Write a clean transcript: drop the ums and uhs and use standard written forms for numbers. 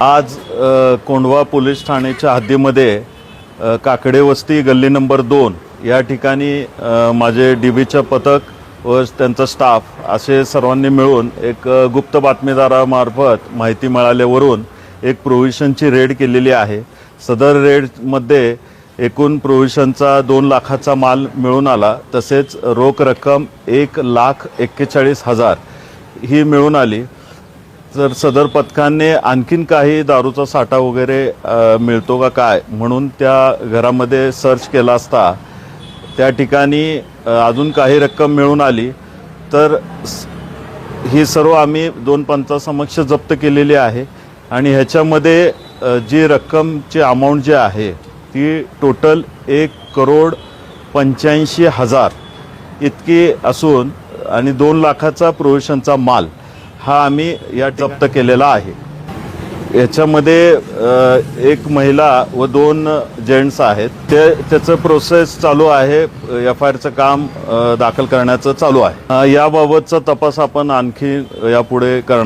आज कोंढवा पोलीस ठाण्याच्या हद्दीमध्ये काकडे वस्ती गल्ली नंबर 2 या ठिकाणी माझे डीबीचं पथक व त्यांचा स्टाफ असे सर्वांनी मिळून एक गुप्त बातमीदारामार्फत माहिती मिळाल्यावरून एक प्रोव्हिजनची रेड केलेली आहे। सदर रेडमध्ये एकूण प्रोव्हिजनचा 2 लाखाचा माल मिळून आला, तसेच रोख रक्कम 1,41,40,000 ही मिळून आली। तर सदर पथकाने आणखीन काही दारूचा साठा वगैरे मिळतो का काय म्हणून त्या घरामध्ये सर्च केला असता त्या ठिकाणी अजून काही रक्कम मिळून आली। तर ही सर्व आम्ही 2 पंचासमक्ष जप्त केलेली आहे आणि ह्याच्यामध्ये जी रक्कमची अमाऊंट जी आहे ती टोटल 1,85,00,000 इतकी असून आणि 2 लाखाचा प्रोव्हिजनचा माल हा आम्ही या जप्त केलेला आहे। याच्यामध्ये एक महिला व 2 जेंट्स आहेत। त्याचं प्रोसेस चालू आहे, FIRचं काम दाखल करण्याचं चालू आहे। याबाबतचा तपास आपण आणखी यापुढे करणार